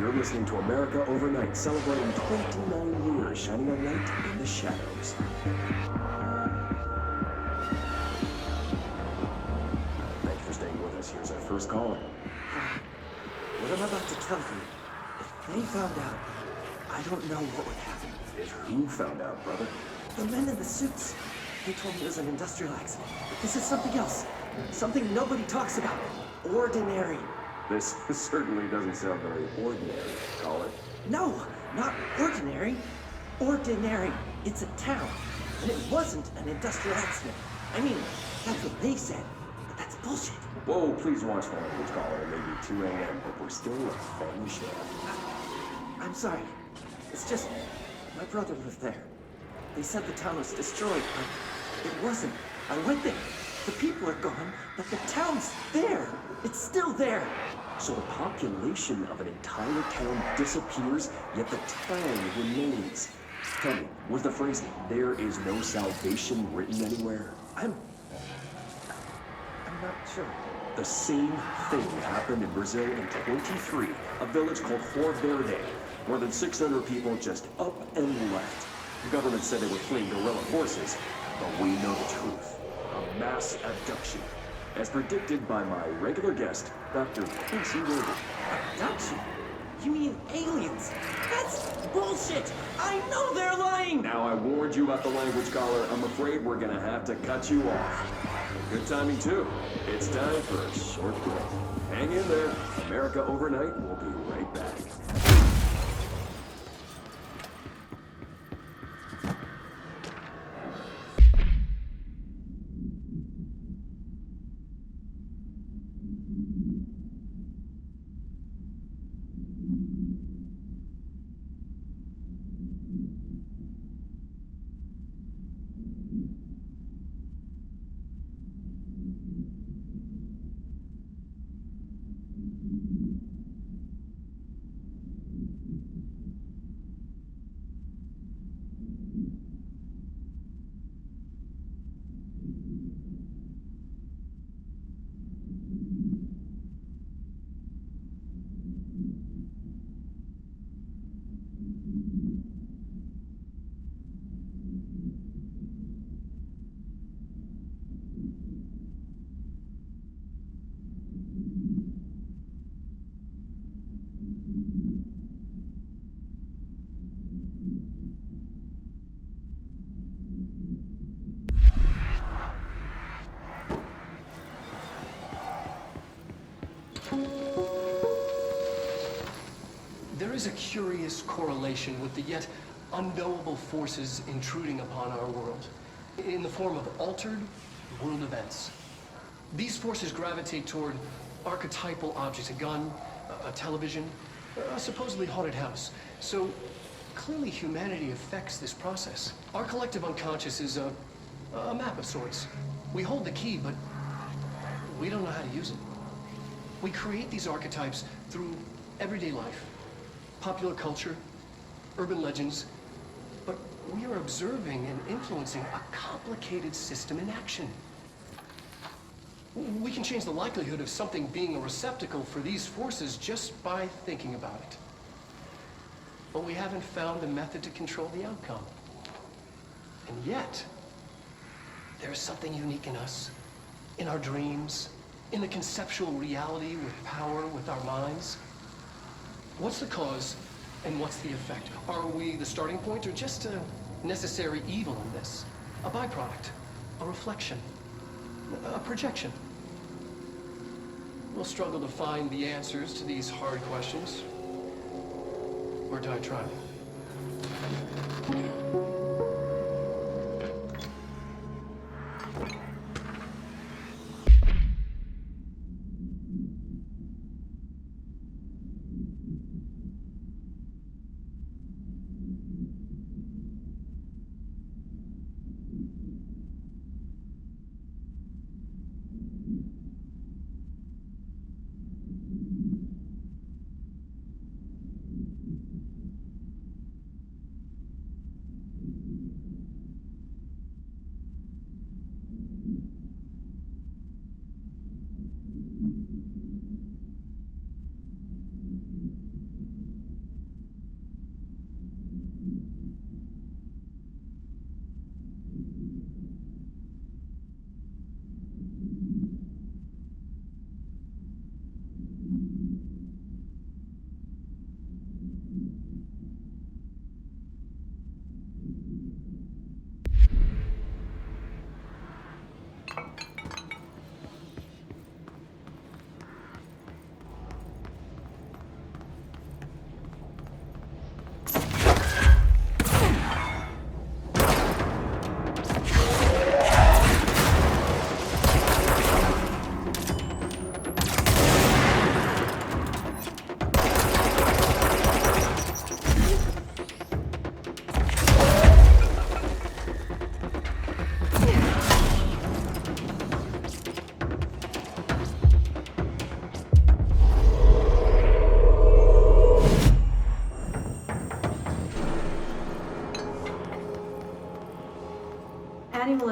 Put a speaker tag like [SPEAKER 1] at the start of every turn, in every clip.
[SPEAKER 1] You're listening to America Overnight, celebrating 29 years shining a light in the shadows. Thank you for staying with us. Here's our first caller.
[SPEAKER 2] What I'm about to tell you, if they found out, I don't know what would happen.
[SPEAKER 1] If who found out, brother?
[SPEAKER 2] The men in the suits. They told me it was an industrial accident. But this is something else. Something nobody talks about. Ordinary.
[SPEAKER 1] This certainly doesn't sound very ordinary, caller.
[SPEAKER 2] No, not ordinary. Ordinary. It's a town. And it wasn't an industrial accident. I mean, that's what they said. But that's bullshit.
[SPEAKER 1] Whoa, please watch the language, caller. It may be 2 a.m., but we're still a family show.
[SPEAKER 2] I'm sorry. It's just, my brother lived there. They said the town was destroyed, but it wasn't. I went there. The people are gone, but the town's there. It's still there.
[SPEAKER 1] So the population of an entire town disappears, yet the town remains. Tell me, was the phrase, "there is no salvation," written anywhere?
[SPEAKER 2] I'm not sure.
[SPEAKER 1] The same thing happened in Brazil in 23, a village called Rio Verde. More than 600 people just up and left. The government said they were fleeing guerrilla forces, but we know the truth. A mass abduction. As predicted by my regular guest, Dr. Quincy Wilbur.
[SPEAKER 2] Abduction? You mean aliens? That's bullshit! I know they're lying!
[SPEAKER 1] Now I warned you about the language, caller. I'm afraid we're gonna have to cut you off. Good timing, too. It's time for a short break. Hang in there. America Overnight will be right back.
[SPEAKER 3] There is a curious correlation with the yet unknowable forces intruding upon our world in the form of altered world events. These forces gravitate toward archetypal objects, a gun, a television, a supposedly haunted house. So clearly humanity affects this process. Our collective unconscious is a map of sorts. We hold the key, but we don't know how to use it. We create these archetypes through everyday life. Popular culture, urban legends, but we are observing and influencing a complicated system in action. We can change the likelihood of something being a receptacle for these forces just by thinking about it. But we haven't found a method to control the outcome. And yet, there's something unique in us, in our dreams, in the conceptual reality with power with our minds. What's the cause and what's the effect? Are we the starting point or just a necessary evil in this? A byproduct, a reflection, a projection? We'll struggle to find the answers to these hard questions. Or do I try?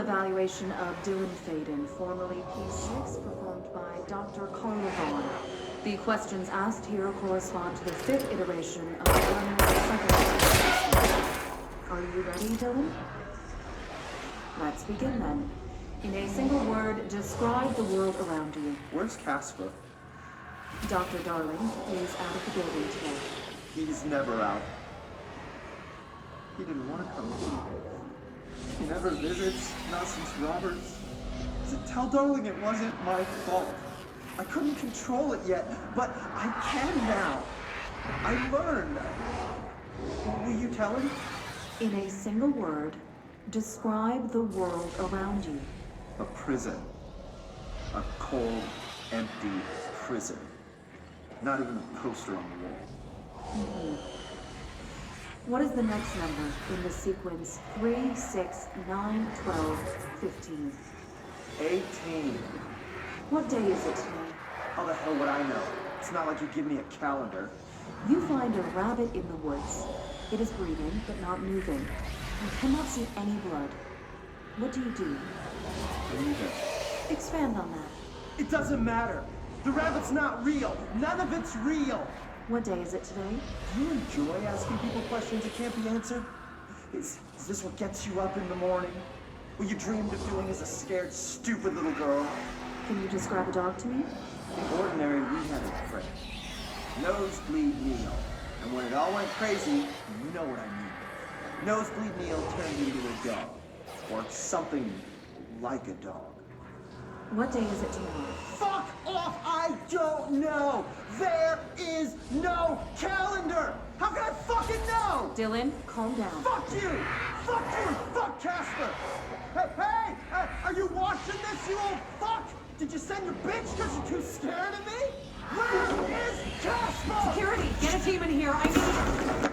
[SPEAKER 4] evaluation of Dylan Faden, formerly P6, performed by Dr. Carla Vaughn. The questions asked here correspond to the 5th iteration of the psychological. Are you ready, Dylan? Let's begin then. In a single word, describe the world around you.
[SPEAKER 2] Where's Casper?
[SPEAKER 4] Dr. Darling is out of the building today.
[SPEAKER 2] He's never out. He didn't want to come. He never visits, not since Robert's. So tell Darling it wasn't my fault. I couldn't control it yet, but I can now. I learned. Will you tell him?
[SPEAKER 4] In a single word, describe the world around you.
[SPEAKER 2] A prison. A cold, empty prison. Not even a poster on the wall.
[SPEAKER 4] What is the next number in the sequence 3, 6, 9, 12, 15?
[SPEAKER 2] 18.
[SPEAKER 4] What day is it today?
[SPEAKER 2] How the hell would I know? It's not like you give me a calendar.
[SPEAKER 4] You find a rabbit in the woods. It is breathing, but not moving. You cannot see any blood. What do you do?
[SPEAKER 2] Believe it.
[SPEAKER 4] Expand on that.
[SPEAKER 2] It doesn't matter. The rabbit's not real. None of it's real.
[SPEAKER 4] What day is it today?
[SPEAKER 2] Do you enjoy asking people questions that can't be answered? Is this what gets you up in the morning? What you dreamed of doing as a scared, stupid little girl?
[SPEAKER 4] Can you describe a dog to me?
[SPEAKER 2] The ordinary rehab friend. Nosebleed Neil. And when it all went crazy, you know what I mean. Nosebleed Neil turned into a dog. Or something like a dog.
[SPEAKER 4] What day is it tomorrow?
[SPEAKER 2] Fuck off! I don't know! There is no calendar! How can I fucking know?
[SPEAKER 4] Dylan, calm down.
[SPEAKER 2] Fuck you! Fuck you! Fuck Casper! Hey! Are you watching this, you old fuck? Did you send your bitch because you're too scared of me? Where is Casper?
[SPEAKER 4] Security, get a team in here. I need...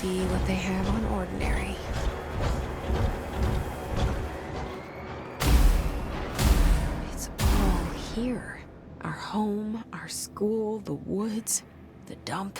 [SPEAKER 5] See what they have on ordinary. It's all here. Our home, our school, the woods, the dump.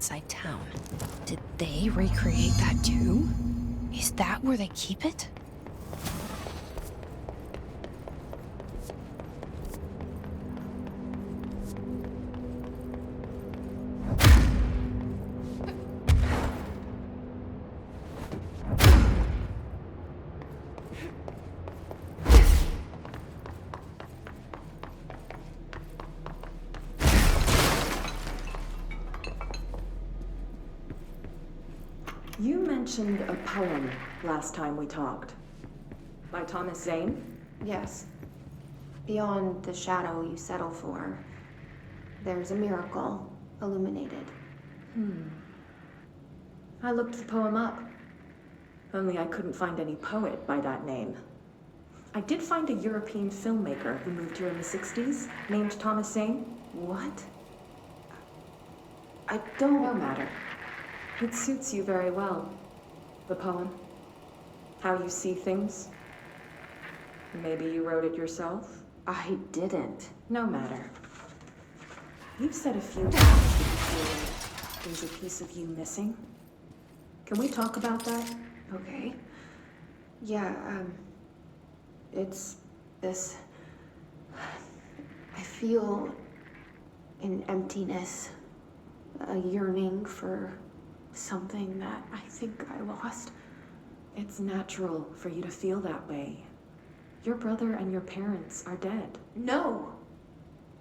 [SPEAKER 5] outside town. Did they recreate that too? Is that where they keep it?
[SPEAKER 6] You mentioned a poem last time we talked. By Thomas Zane?
[SPEAKER 7] Yes. Beyond the shadow you settle for, there's a miracle illuminated.
[SPEAKER 6] I looked the poem up. Only I couldn't find any poet by that name. I did find a European filmmaker who moved here in the 60s, named Thomas Zane.
[SPEAKER 7] What? I don't...
[SPEAKER 6] No matter. It suits you very well. The poem. How you see things. Maybe you wrote it yourself?
[SPEAKER 7] I didn't.
[SPEAKER 6] No matter. You've said a few times that you feel like there's a piece of you missing. Can we talk about that?
[SPEAKER 7] Okay. Yeah, it's this... I feel an emptiness, a yearning for something that I think I lost.
[SPEAKER 6] It's natural for you to feel that way. Your brother and your parents are dead.
[SPEAKER 7] No!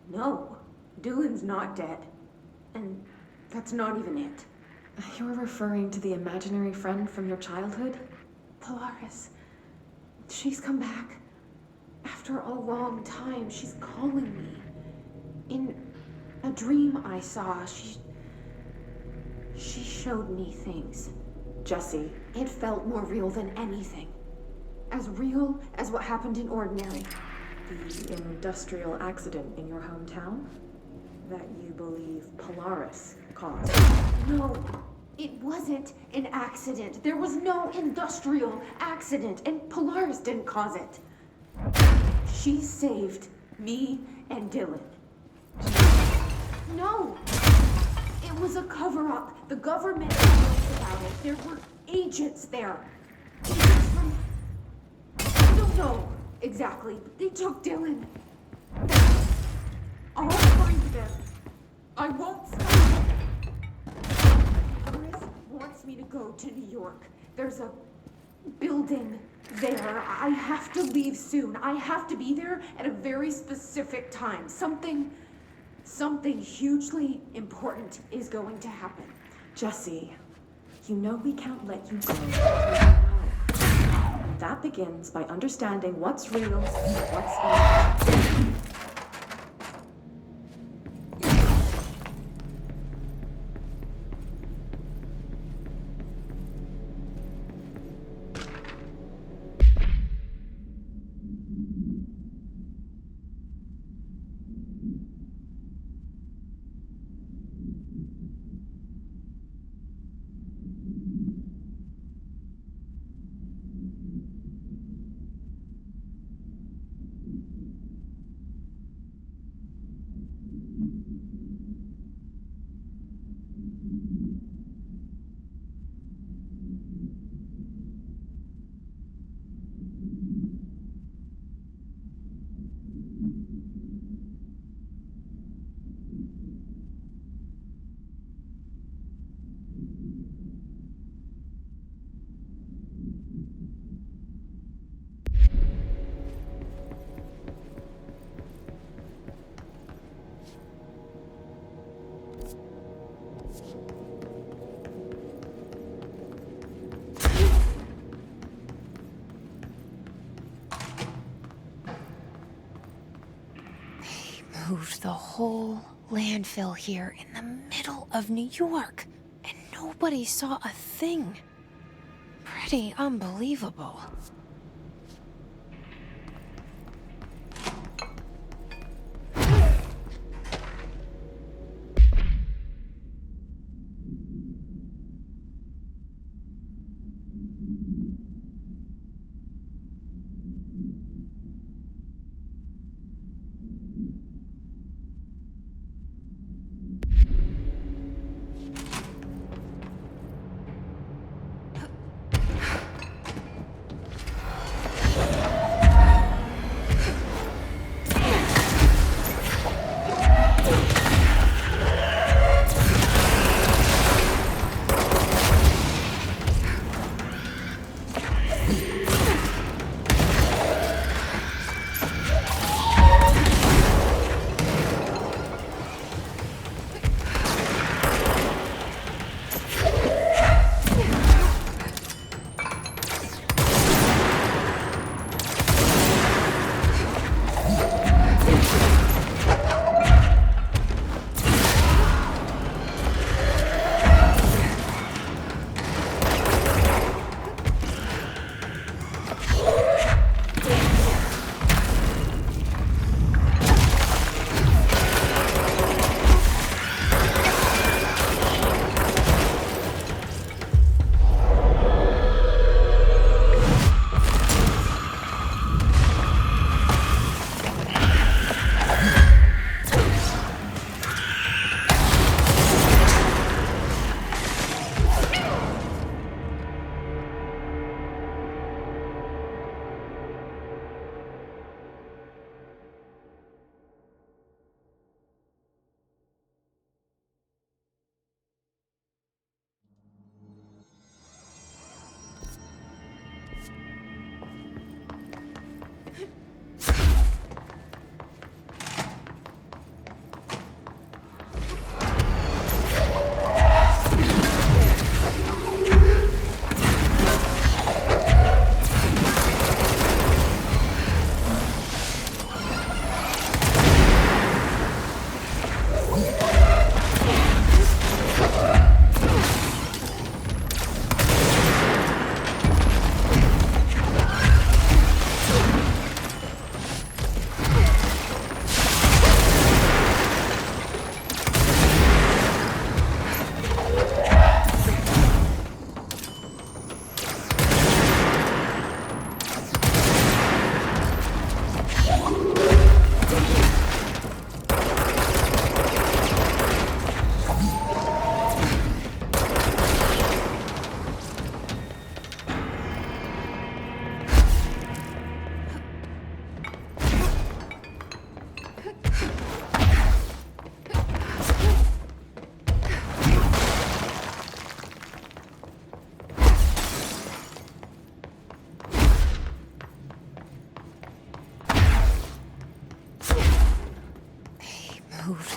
[SPEAKER 7] No. Dylan's not dead. And that's not even it.
[SPEAKER 6] You're referring to the imaginary friend from your childhood?
[SPEAKER 7] Polaris. She's come back. After a long time, she's calling me. In a dream I saw, she showed me things.
[SPEAKER 6] Jesse.
[SPEAKER 7] It felt more real than anything. As real as what happened in Ordinary.
[SPEAKER 6] The industrial accident in your hometown? That you believe Polaris caused?
[SPEAKER 7] No, it wasn't an accident. There was no industrial accident, and Polaris didn't cause it. She saved me and Dylan. No! It was a cover-up. The government knows about it. There were agents there. Agents from... I don't know exactly, but they took Dylan. I'll find them. I won't stop. Chris wants me to go to New York. There's a building there. I have to leave soon. I have to be there at a very specific time. Something hugely important is going to happen.
[SPEAKER 6] Jesse, you know we can't let you go. That begins by understanding what's real and what's not.
[SPEAKER 5] Moved the whole landfill here in the middle of New York, and nobody saw a thing. Pretty unbelievable.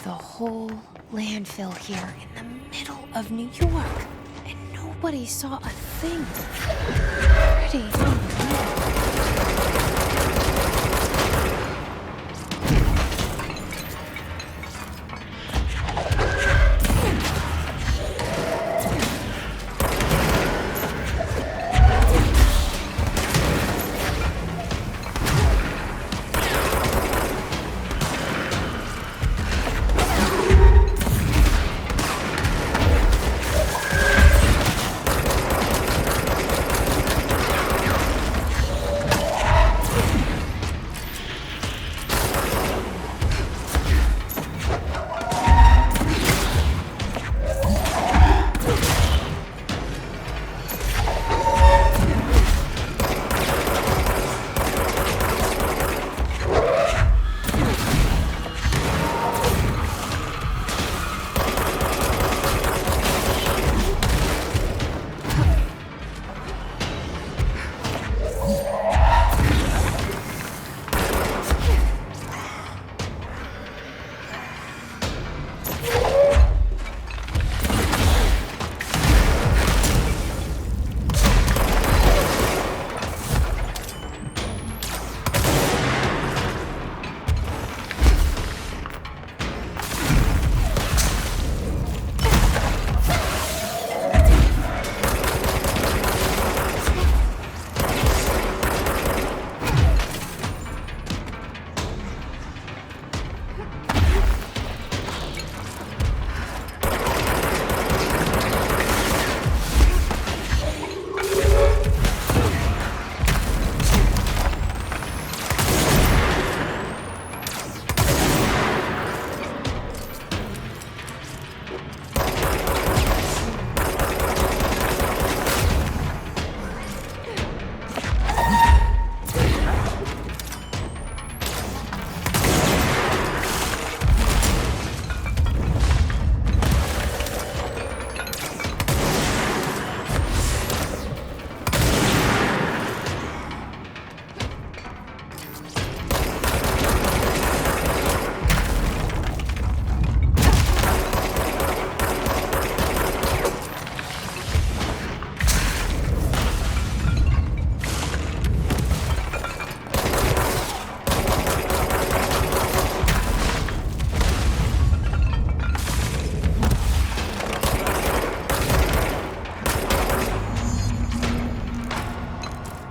[SPEAKER 5] the whole landfill here in the middle of New York, and nobody saw a thing. Pretty unbelievable.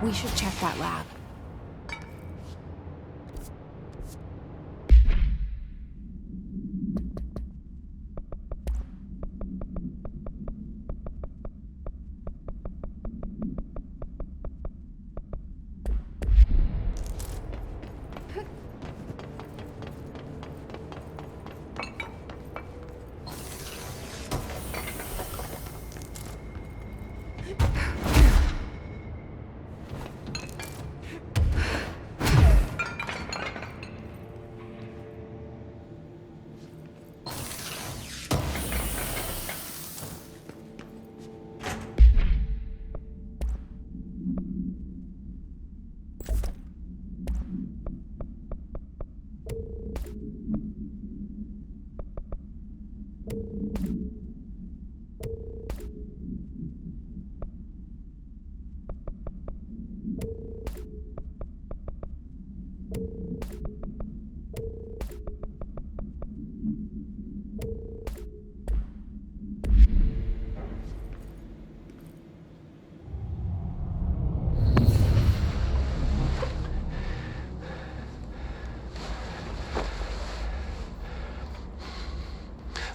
[SPEAKER 5] We should check that lab.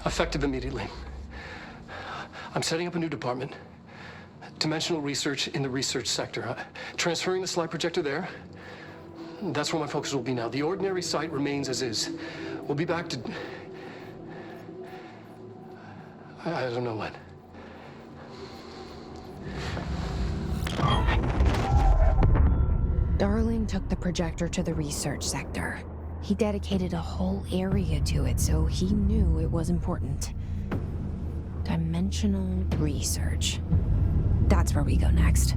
[SPEAKER 3] Effective immediately. I'm setting up a new department. Dimensional research in the research sector. Transferring the slide projector there. That's where my focus will be now. The ordinary site remains as is. We'll be back to... I don't know when.
[SPEAKER 5] Darling took the projector to the research sector. He dedicated a whole area to it, so he knew it was important. Dimensional research. That's where we go next.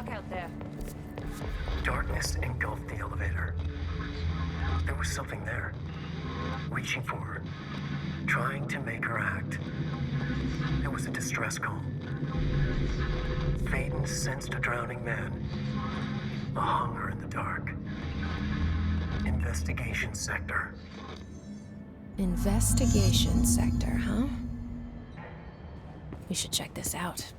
[SPEAKER 8] Out there.
[SPEAKER 9] Darkness engulfed the elevator. There was something there, reaching for her, trying to make her act. It was a distress call. Faden sensed a drowning man, a hunger in the dark. Investigation sector.
[SPEAKER 5] Investigation sector, huh? We should check this out.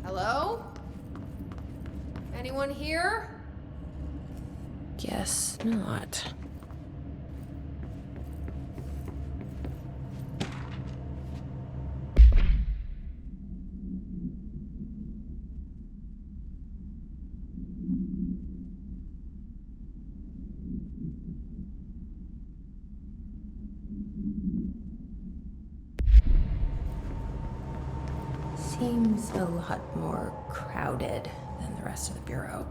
[SPEAKER 8] Hello? Anyone here?
[SPEAKER 5] Guess not. Seems a lot more crowded than the rest of the bureau.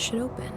[SPEAKER 5] should open.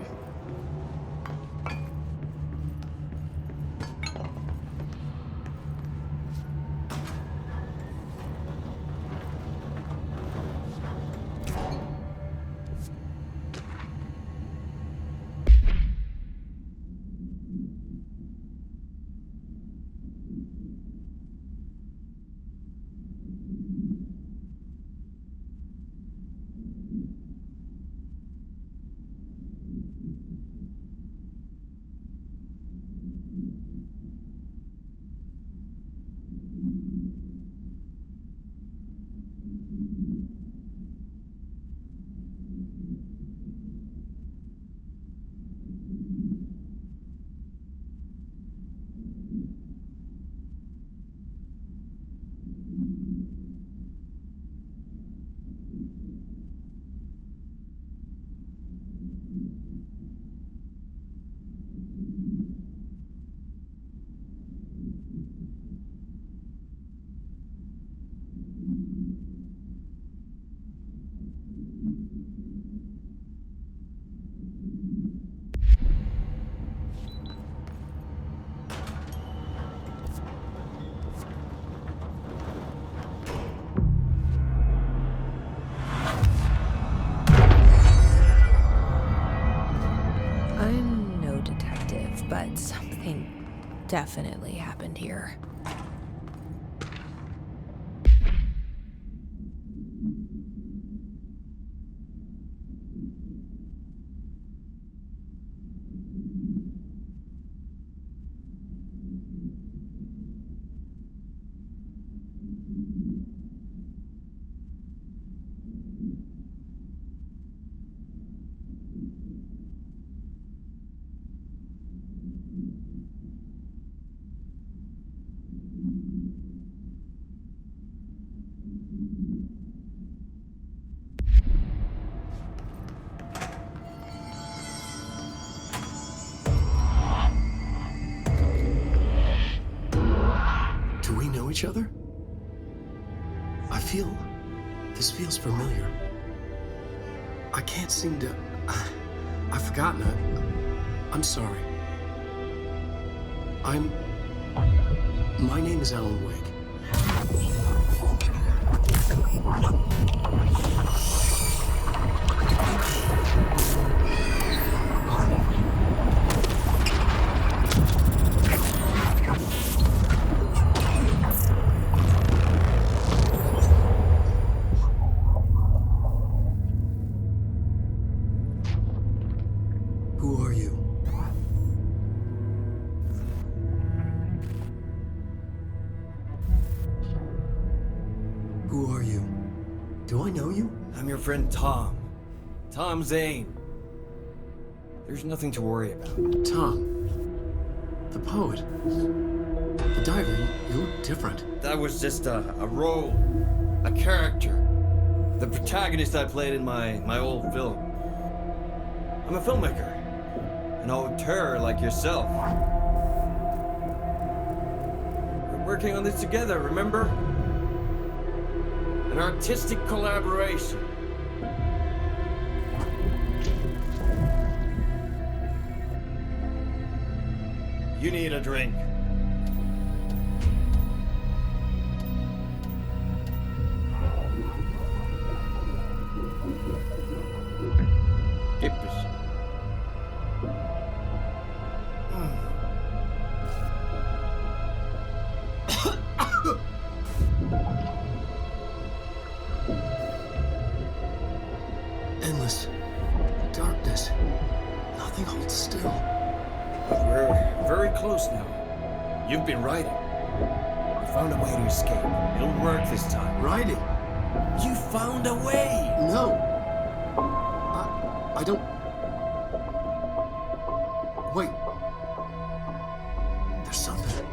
[SPEAKER 5] But something definitely happened here.
[SPEAKER 9] Each other? This feels familiar. I can't seem to... I've forgotten it. I'm sorry. My name is Alan Wake.
[SPEAKER 10] Friend Tom Zane. There's nothing to worry about.
[SPEAKER 9] Tom, the poet, the diver, you look different.
[SPEAKER 10] That was just a role, a character, the protagonist I played in my old film. I'm a filmmaker, an auteur like yourself. We're working on this together, remember? An artistic collaboration. You need a drink.
[SPEAKER 9] Endless darkness. Nothing holds still.
[SPEAKER 10] But we're very close now. You've been writing. You found a way to escape. It'll work this time.
[SPEAKER 9] Writing?
[SPEAKER 10] You found a way!
[SPEAKER 9] No. I don't... Wait. There's something.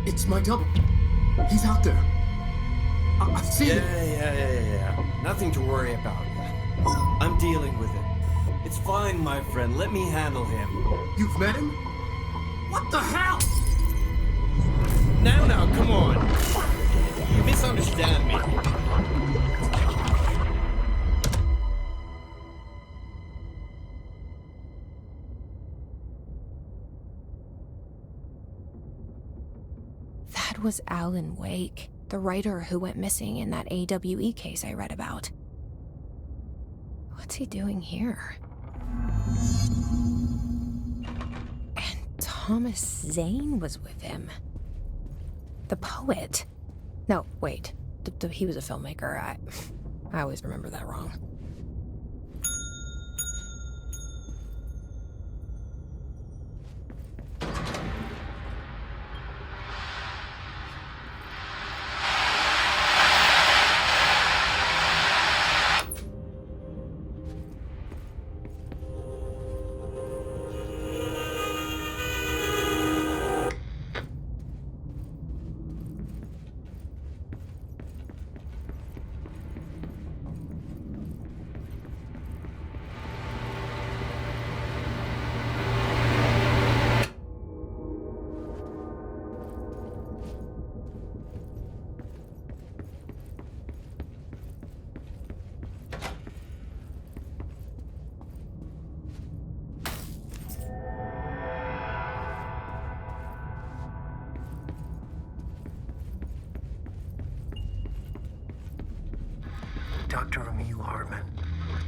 [SPEAKER 9] It's my double. He's out there. I've seen it.
[SPEAKER 10] Yeah. Nothing to worry about. I'm dealing with it. It's fine, my friend. Let me handle him.
[SPEAKER 9] You've met him? What the hell?
[SPEAKER 10] Now, come on. You misunderstand me.
[SPEAKER 5] was Alan Wake, the writer who went missing in that AWE case I read about. What's he doing here? And Thomas Zane was with him. The poet. No, wait. He was a filmmaker. I always remember that wrong.
[SPEAKER 9] Dr. Emil Hartman,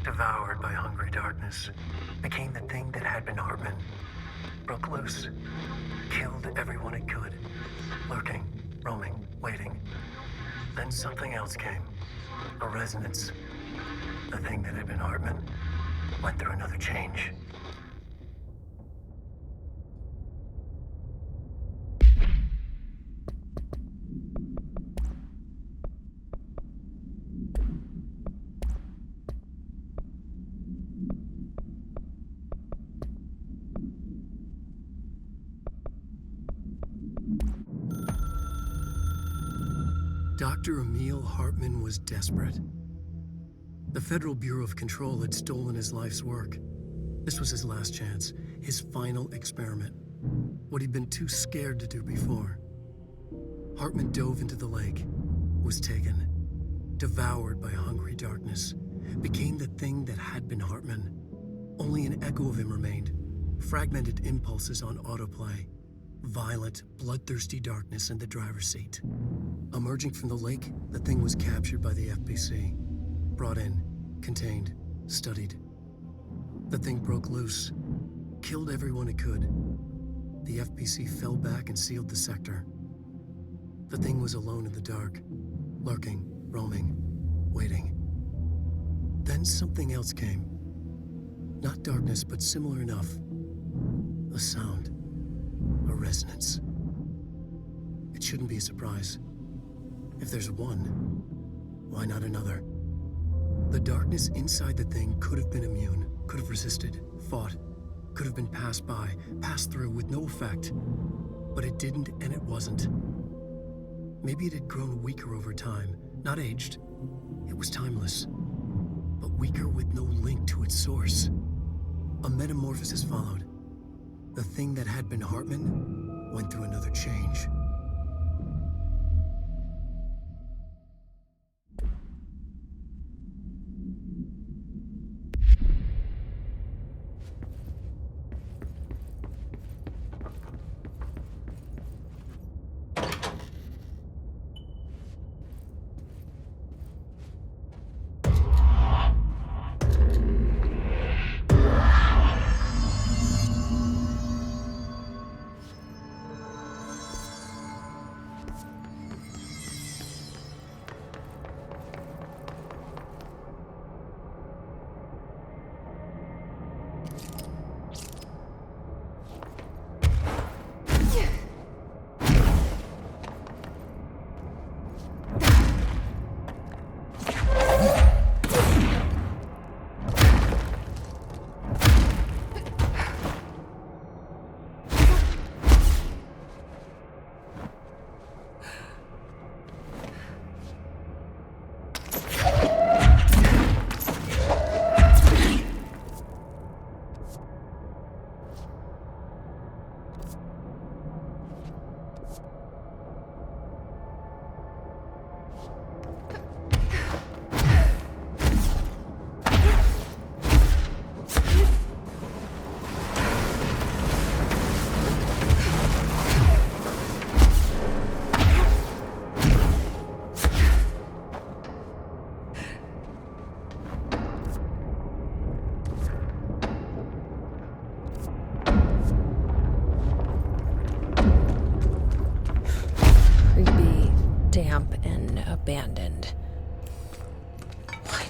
[SPEAKER 9] devoured by hungry darkness, became the thing that had been Hartman. Broke loose, killed everyone it could, lurking, roaming, waiting. Then something else came, a resonance. The thing that had been Hartman went through another change. Dr. Emil Hartman was desperate. The Federal Bureau of Control had stolen his life's work. This was his last chance, his final experiment. What he'd been too scared to do before. Hartman dove into the lake, was taken, devoured by hungry darkness, became the thing that had been Hartman. Only an echo of him remained, fragmented impulses on autoplay. Violent, bloodthirsty darkness in the driver's seat. Emerging from the lake, the thing was captured by the FBC. Brought in, contained, studied. The thing broke loose, killed everyone it could. The FBC fell back and sealed the sector. The thing was alone in the dark, lurking, roaming, waiting. Then something else came. Not darkness, but similar enough. A sound. A resonance. It shouldn't be a surprise. If there's one, why not another? The darkness inside the thing could have been immune, could have resisted, fought, could have been passed by, passed through with no effect. But it didn't, and it wasn't. Maybe it had grown weaker over time, not aged. It was timeless, but weaker with no link to its source. A metamorphosis followed. The thing that had been Hartman went through another change.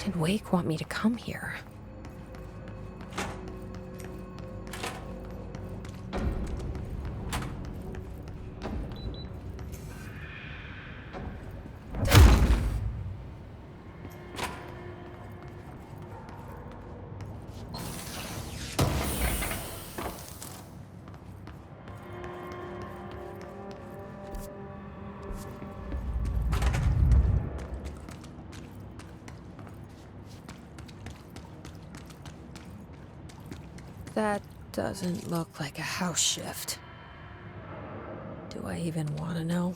[SPEAKER 5] did Wake want me to come here? That doesn't look like a house shift. Do I even want to know?